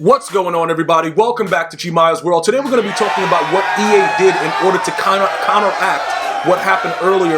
What's going on, everybody? Welcome back to GmiasWorld. Today we're going to be talking about what EA did in order to counteract what happened earlier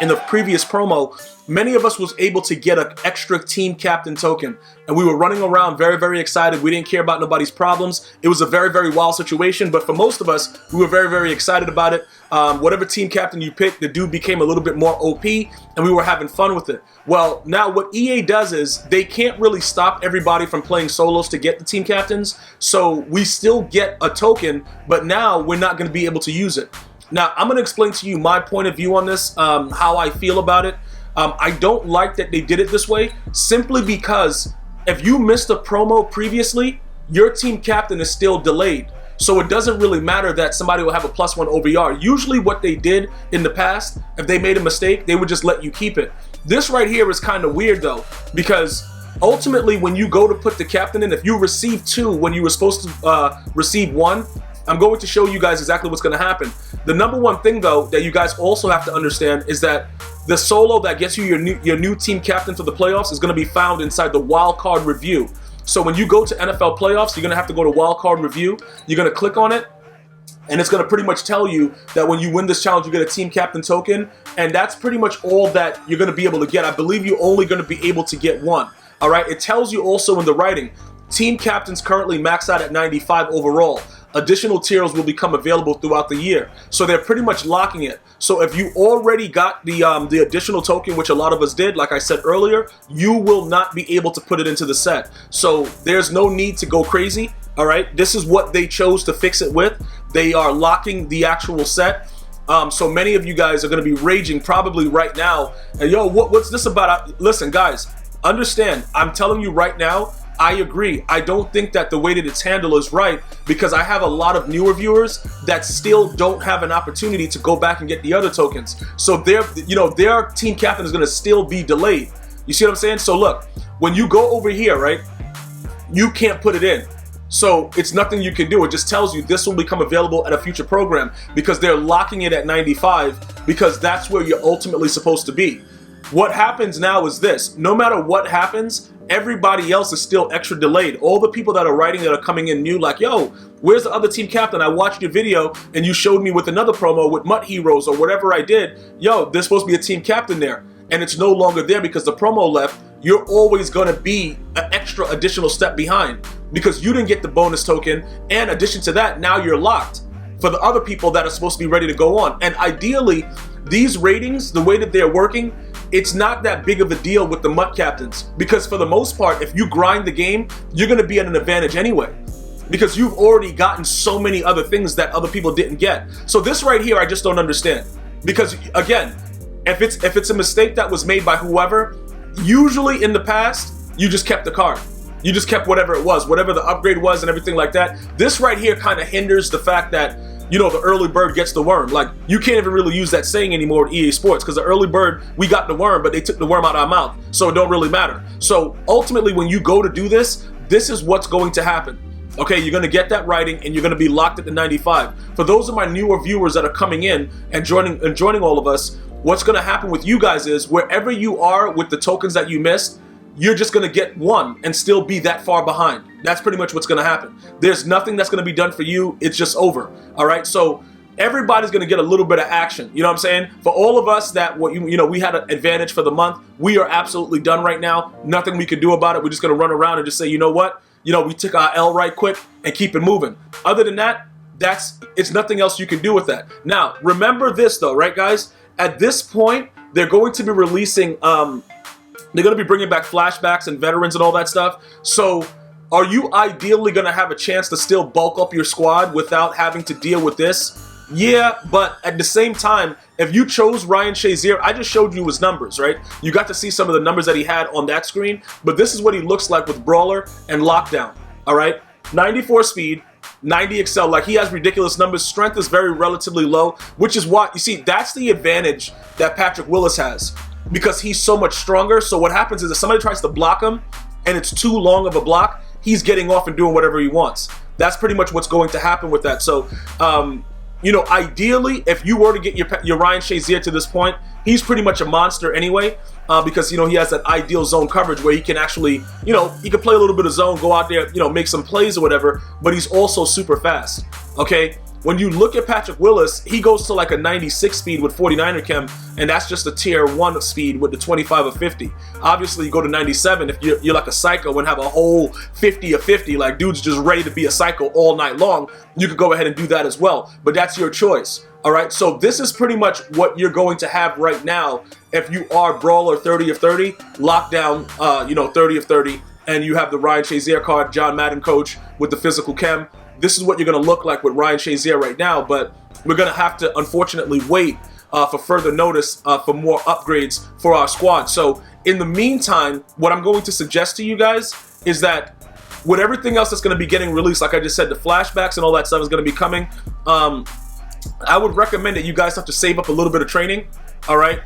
in the previous promo. Many of us was able to get an extra team captain token, and we were running around very excited. We didn't care about nobody's problems. It was a very wild situation, but for most of us, we were very excited about it. Whatever team captain you picked, the dude became a little bit more OP, and we were having fun with it. Well, now what EA does is they can't really stop everybody from playing solos to get the team captains, so we still get a token, but now we're not going to be able to use it. Now, I'm going to explain to you my point of view on this, how I feel about it. I don't like that they did it this way, simply because if you missed a promo previously, your team captain is still delayed. So it doesn't really matter that somebody will have a +1 OVR. Usually what they did in the past, if they made a mistake, they would just let you keep it. This right here is kind of weird though, because ultimately when you go to put the captain in, if you receive 2 when you were supposed to receive 1, I'm going to show you guys exactly what's going to happen. The number one thing though that you guys also have to understand is that the solo that gets you your new team captain for the playoffs is going to be found inside the wildcard review. So when you go to NFL playoffs, you're going to have to go to wildcard review. You're going to click on it, and it's going to pretty much tell you that when you win this challenge, you get a team captain token, and that's pretty much all that you're going to be able to get. I believe you're only going to be able to get 1. All right. It tells you also in the writing, team captains currently max out at 95 overall. Additional tiers will become available throughout the year. So they're pretty much locking it. So if you already got the additional token, which a lot of us did, like I said earlier, you will not be able to put it into the set. So there's no need to go crazy. All right. This is what they chose to fix it with. They are locking the actual set. So many of you guys are going to be raging probably right now. And yo, what's this about? Listen, guys, understand. I'm telling you right now, I agree. I don't think that the way that it's handled is right, because I have a lot of newer viewers that still don't have an opportunity to go back and get the other tokens. So their team captain is going to still be delayed. You see what I'm saying? So look, when you go over here, right, you can't put it in. So it's nothing you can do. It just tells you this will become available at a future program, because they're locking it at 95, because that's where you're ultimately supposed to be. What happens now is this: no matter what happens, everybody else is still extra delayed. All the people that are writing that are coming in new, like, yo, where's the other team captain? I watched your video and you showed me with another promo with Mutt Heroes or whatever I did. Yo, there's supposed to be a team captain there, and it's no longer there because the promo left. You're always going to be an extra additional step behind because you didn't get the bonus token. And in addition to that, now you're locked for the other people that are supposed to be ready to go on. And ideally, these ratings, the way that they're working, it's not that big of a deal with the MUT captains, because for the most part, if you grind the game, you're going to be at an advantage anyway, because you've already gotten so many other things that other people didn't get. So this right here, I just don't understand, because again, if it's a mistake that was made by whoever, usually in the past, you just kept the card. You just kept whatever it was, whatever the upgrade was and everything like that. This right here kind of hinders the fact that, you know, the early bird gets the worm. Like, you can't even really use that saying anymore at EA Sports, because the early bird, we got the worm, but they took the worm out of our mouth, so it don't really matter. So ultimately, when you go to do this, this is what's going to happen. Okay, you're going to get that writing, and you're going to be locked at the 95. For those of my newer viewers that are coming in and joining all of us, what's going to happen with you guys is, wherever you are with the tokens that you missed, you're just going to get 1 and still be that far behind. That's pretty much what's going to happen. There's nothing that's going to be done for you. It's just over. All right. So everybody's going to get a little bit of action. You know what I'm saying? For all of us that, we had an advantage for the month, we are absolutely done right now. Nothing we can do about it. We're just going to run around and just say, you know what? We took our L right quick and keep it moving. Other than that, it's nothing else you can do with that. Now, remember this though, right, guys? At this point, they're going to be releasing, they're going to be bringing back flashbacks and veterans and all that stuff. So are you ideally going to have a chance to still bulk up your squad without having to deal with this? Yeah, but at the same time, if you chose Ryan Shazier, I just showed you his numbers, right? You got to see some of the numbers that he had on that screen, but this is what he looks like with Brawler and Lockdown, all right? 94 speed, 90 excel, like he has ridiculous numbers. Strength is very relatively low, which is what, you see, that's the advantage that Patrick Willis has, because he's so much stronger. So what happens is if somebody tries to block him and it's too long of a block, he's getting off and doing whatever he wants. That's pretty much what's going to happen with that. So, ideally, if you were to get your Ryan Shazier to this point, he's pretty much a monster anyway. because, you know, he has that ideal zone coverage where he can actually, you know, he can play a little bit of zone, go out there, you know, make some plays or whatever, but he's also super fast, okay? When you look at Patrick Willis, he goes to like a 96 speed with 49er chem, and that's just a tier 1 speed with the 25 or 50. Obviously, you go to 97 if you're like a psycho and have a whole 50 or 50, like dude's just ready to be a psycho all night long, you could go ahead and do that as well, but that's your choice. All right, so this is pretty much what you're going to have right now if you are Brawler 30 of 30, Lockdown, you know, 30 of 30, and you have the Ryan Shazier card, John Madden coach with the physical chem. This is what you're going to look like with Ryan Shazier right now, but we're going to have to, unfortunately, wait for further notice for more upgrades for our squad. So in the meantime, what I'm going to suggest to you guys is that with everything else that's going to be getting released, like I just said, the flashbacks and all that stuff is going to be coming. I would recommend that you guys have to save up a little bit of training. All right,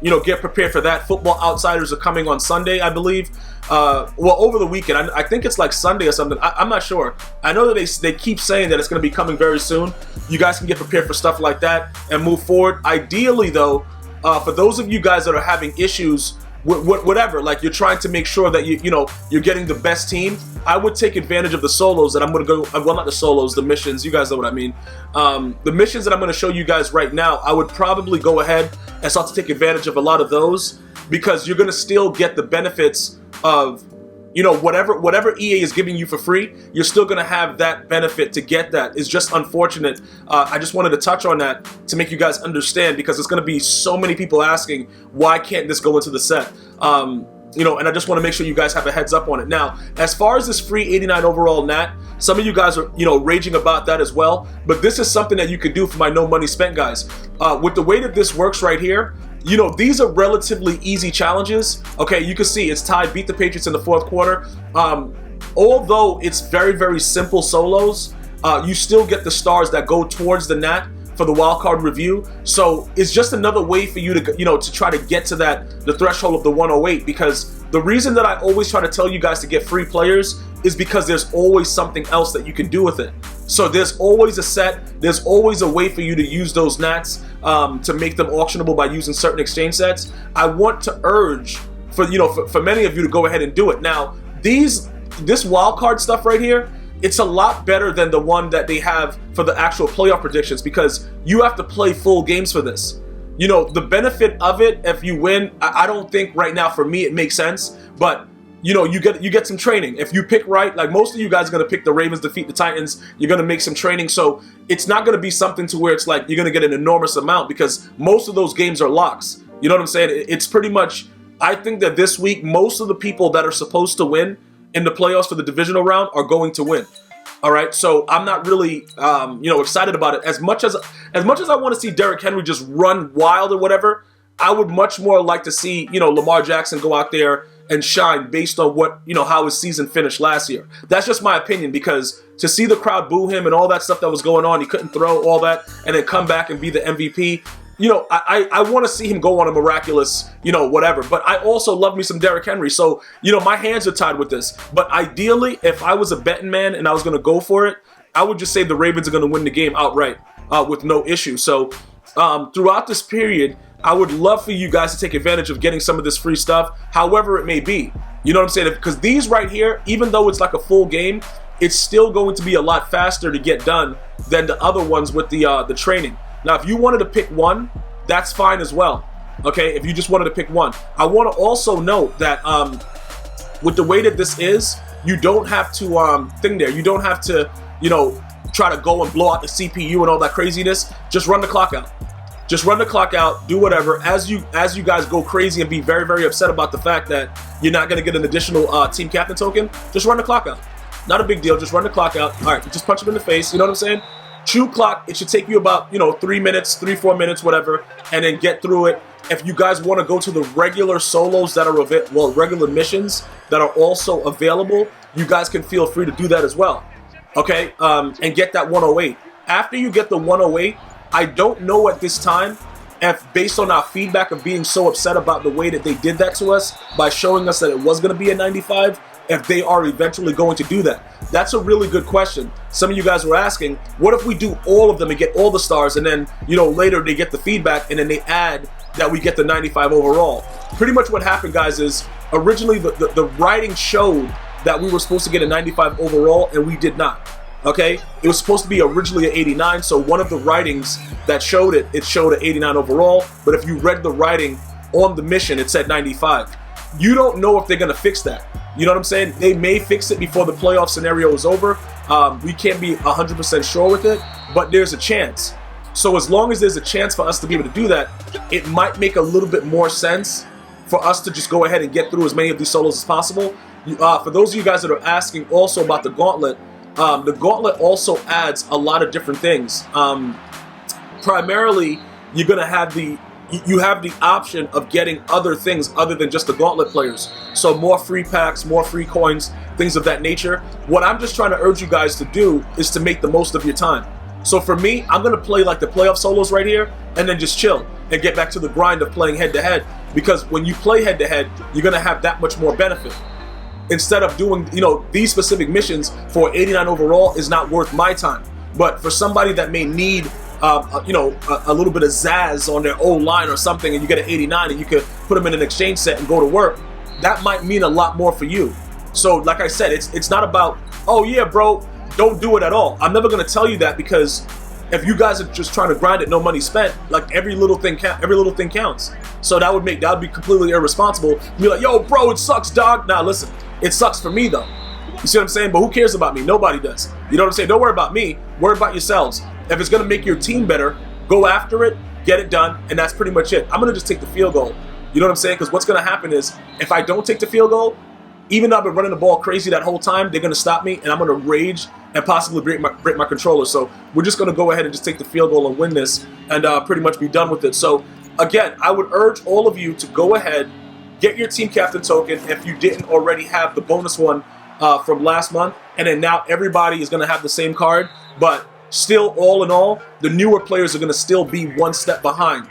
you know, get prepared for that. Football Outsiders are coming on Sunday, I believe. Well, over the weekend. I think it's like Sunday or something. I'm not sure. I know that they keep saying that it's going to be coming very soon. You guys can get prepared for stuff like that and move forward. Ideally, though, for those of you guys that are having issues with whatever, like you're trying to make sure that you know you're getting the best team, I would take advantage of the solos that I'm going to go. Well, not the solos, the missions. You guys know what I mean. The missions that I'm going to show you guys right now, I would probably go ahead and start to take advantage of a lot of those because you're going to still get the benefits of, you know, whatever EA is giving you for free, you're still going to have that benefit to get that. It's just unfortunate. I just wanted to touch on that to make you guys understand because there's going to be so many people asking, why can't this go into the set? You know, and I just want to make sure you guys have a heads up on it. Now, as far as this free 89 overall nat, some of you guys are, you know, raging about that as well, but this is something that you can do for my no money spent guys. With the way that this works right here, you know, these are relatively easy challenges. Okay, you can see it's tied, beat the Patriots in the 4th quarter. Although it's very, very simple solos, you still get the stars that go towards the nat for the wildcard review. So it's just another way for you to, you know, to try to get to the threshold of the 108, because the reason that I always try to tell you guys to get free players is because there's always something else that you can do with it. So there's always a set, there's always a way for you to use those nats to make them auctionable by using certain exchange sets. I want to urge for, you know, for many of you to go ahead and do it. Now, this wildcard stuff right here, it's a lot better than the one that they have for the actual playoff predictions because you have to play full games for this. You know, the benefit of it, if you win, I don't think right now for me it makes sense, but you know, you get some training. If you pick right, like most of you guys are going to pick the Ravens defeat the Titans, you're going to make some training. So it's not going to be something to where it's like you're going to get an enormous amount because most of those games are locks. You know what I'm saying? It's pretty much, I think that this week, most of the people that are supposed to win in the playoffs for the divisional round are going to win. All right, so I'm not really, you know, excited about it. As much as I want to see Derrick Henry just run wild or whatever, I would much more like to see, you know, Lamar Jackson go out there and shine based on what, you know, how his season finished last year. That's just my opinion, because to see the crowd boo him and all that stuff that was going on, he couldn't throw all that, and then come back and be the MVP. You know, I want to see him go on a miraculous, you know, whatever. But I also love me some Derrick Henry. So, you know, my hands are tied with this. But ideally, if I was a betting man and I was going to go for it, I would just say the Ravens are going to win the game outright with no issue. So throughout this period, I would love for you guys to take advantage of getting some of this free stuff, however it may be. You know what I'm saying? Because these right here, even though it's like a full game, it's still going to be a lot faster to get done than the other ones with the training. Now, if you wanted to pick one, that's fine as well. Okay, if you just wanted to pick one. I want to also note that with the way that this is, you don't have to you don't have to, you know, try to go and blow out the CPU and all that craziness. Just run the clock out. Just run the clock out, do whatever. As you guys go crazy and be very, very upset about the fact that you're not going to get an additional team captain token, just run the clock out. Not a big deal, just run the clock out. All right, just punch him in the face, you know what I'm saying? True clock, it should take you about, you know, 3 minutes, 3-4 minutes, whatever, and then get through it. If you guys want to go to the regular solos that are regular missions that are also available, you guys can feel free to do that as well. Okay, and get that 108. After you get the 108, I don't know at this time if, based on our feedback of being so upset about the way that they did that to us by showing us that it was going to be a 95, if they are eventually going to do that. That's a really good question. Some of you guys were asking, what if we do all of them and get all the stars, and then, you know, later they get the feedback and then they add that we get the 95 overall? pretty much what happened, guys, is originally the writing showed that we were supposed to get a 95 overall, and we did not. Okay, it was supposed to be originally an 89, so one of the writings that showed it showed an 89 overall, but if you read the writing on the mission, it said 95. You don't know if they're going to fix that. You know what I'm saying? They may fix it before the playoff scenario is over. We can't be 100% sure with it, but there's a chance. So as long as there's a chance for us to be able to do that, it might make a little bit more sense for us to just go ahead and get through as many of these solos as possible. For those of you guys that are asking also about the gauntlet also adds a lot of different things. Primarily, you're going to have you have the option of getting other things other than just the gauntlet players. So more free packs, more free coins, things of that nature. What I'm just trying to urge you guys to do is to make the most of your time. So for me, I'm going to play like the playoff solos right here and then just chill and get back to the grind of playing head-to-head, because when you play head-to-head, you're going to have that much more benefit. Instead of doing, these specific missions for 89 overall is not worth my time. But for somebody that may need a little bit of zazz on their old line or something, and you get an 89 and you could put them in an exchange set and go to work, that might mean a lot more for you. So like I said, it's not about, oh yeah, bro, don't do it at all. I'm never going to tell you that, because if you guys are just trying to grind it, no money spent, like every little thing counts. So that would be completely irresponsible. Be like, yo, bro, it sucks, dog. Nah, listen, it sucks for me though. You see what I'm saying? But who cares about me? Nobody does. You know what I'm saying? Don't worry about me. Worry about yourselves. If it's going to make your team better, go after it, get it done, and that's pretty much it. I'm going to just take the field goal. You know what I'm saying? Because what's going to happen is, if I don't take the field goal, even though I've been running the ball crazy that whole time, they're going to stop me, and I'm going to rage and possibly break my controller. So we're just going to go ahead and just take the field goal and win this, and pretty much be done with it. So again, I would urge all of you to go ahead, get your team captain token if you didn't already have the bonus one from last month, and then now everybody is going to have the same card. But still, all in all, the newer players are going to still be one step behind,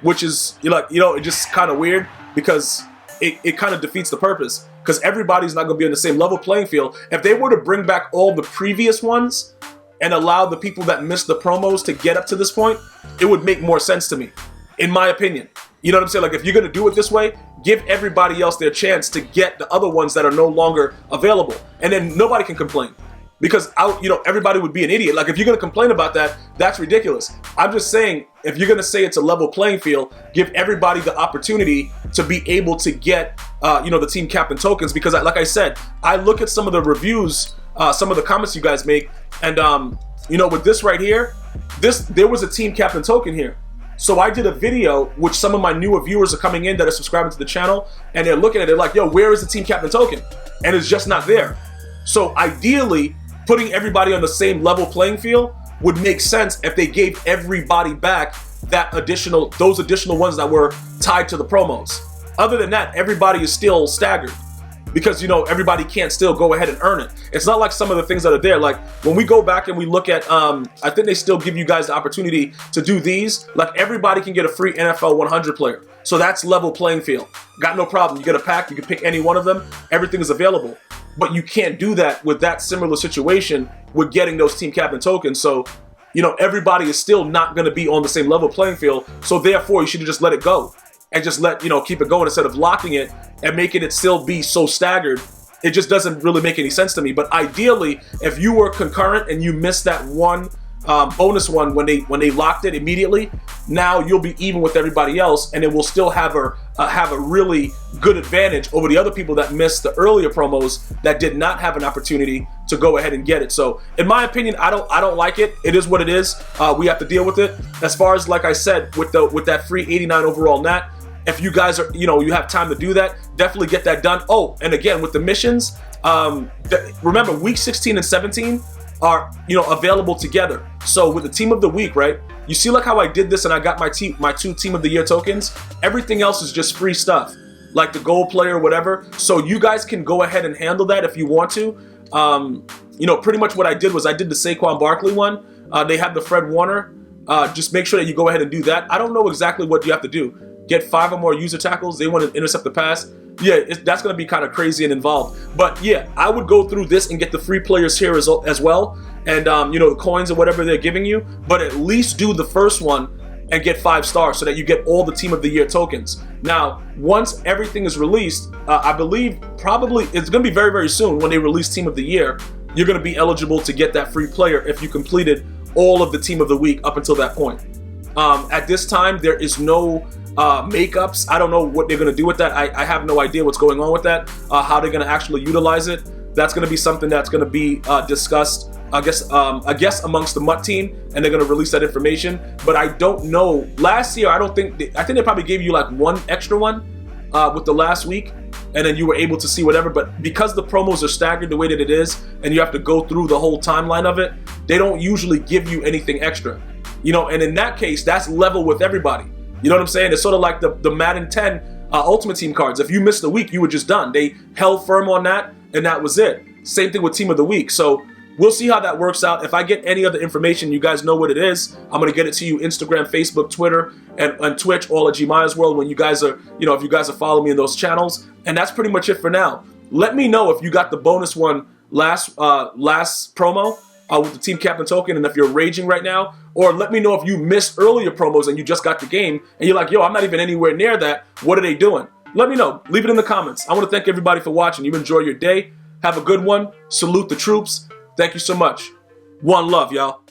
which is, it's just kind of weird, because it kind of defeats the purpose, because everybody's not going to be on the same level playing field. If they were to bring back all the previous ones and allow the people that missed the promos to get up to this point, it would make more sense to me, in my opinion. You know what I'm saying? Like, if you're going to do it this way, give everybody else their chance to get the other ones that are no longer available, and then nobody can complain. Because everybody would be an idiot. Like, if you're going to complain about that, that's ridiculous. I'm just saying, if you're going to say it's a level playing field, give everybody the opportunity to be able to get, the team captain tokens. Because, like I said, I look at some of the reviews, some of the comments you guys make, and with this right here, there was a team captain token here. So I did a video, which some of my newer viewers are coming in that are subscribing to the channel, and they're looking at it like, yo, where is the team captain token? And it's just not there. So ideally, putting everybody on the same level playing field would make sense if they gave everybody back those additional ones that were tied to the promos. Other than that, everybody is still staggered, because everybody can't still go ahead and earn it. It's not like some of the things that are there. Like, when we go back and we look at, I think they still give you guys the opportunity to do these. Like, everybody can get a free NFL 100 player. So that's level playing field. Got no problem. You get a pack, you can pick any one of them. Everything is available. But you can't do that with that similar situation with getting those team captain tokens. So, everybody is still not going to be on the same level playing field. So therefore, you should have just let it go and just keep it going, instead of locking it and making it still be so staggered. It just doesn't really make any sense to me. But ideally, if you were concurrent and you missed that one bonus one when they locked it immediately, now you'll be even with everybody else, and it will still have a really good advantage over the other people that missed the earlier promos that did not have an opportunity to go ahead and get it. So in my opinion, I don't like it. It is what it is. We have to deal with it. As far as, like I said, with that free 89 overall nat, if you guys are, you have time to do that, definitely get that done. Oh, and again, with the missions, remember, week 16 and 17 are, available together. So with the team of the week, right? You see like how I did this and I got my 2 team of the year tokens? Everything else is just free stuff, like the gold player or whatever. So you guys can go ahead and handle that if you want to. Pretty much what I did was I did the Saquon Barkley one. They have the Fred Warner. Just make sure that you go ahead and do that. I don't know exactly what you have to do. Get 5 or more user tackles. They want to intercept the pass. Yeah, that's going to be kind of crazy and involved. But yeah, I would go through this and get the free players here as well. And, the coins or whatever they're giving you. But at least do the first one and get 5 stars so that you get all the Team of the Year tokens. Now, once everything is released, I believe probably it's going to be very, very soon when they release Team of the Year, you're going to be eligible to get that free player if you completed all of the Team of the Week up until that point. At this time, there is no makeups. I don't know what they're going to do with that. I have no idea what's going on with that, how they're going to actually utilize it. That's going to be something that's going to be discussed, I guess amongst the MUT team, and they're going to release that information. But I don't know. Last year, I think they probably gave you like one extra one with the last week, and then you were able to see whatever. But because the promos are staggered the way that it is, and you have to go through the whole timeline of it, they don't usually give you anything extra. And in that case, that's level with everybody. You know what I'm saying? It's sort of like the Madden 10 Ultimate Team cards. If you missed a week, you were just done. They held firm on that, and that was it. Same thing with Team of the Week. So we'll see how that works out. If I get any other information, you guys know what it is. I'm going to get it to you Instagram, Facebook, Twitter, and Twitch, all at GmiasWorld when you guys are, if you guys are following me in those channels. And that's pretty much it for now. Let me know if you got the bonus one last promo with the team captain token, and if you're raging right now, or let me know if you missed earlier promos and you just got the game and you're like, yo, I'm not even anywhere near that. What are they doing? Let me know. Leave it in the comments. I want to thank everybody for watching. You enjoy your day. Have a good one. Salute the troops. Thank you so much. One love, y'all.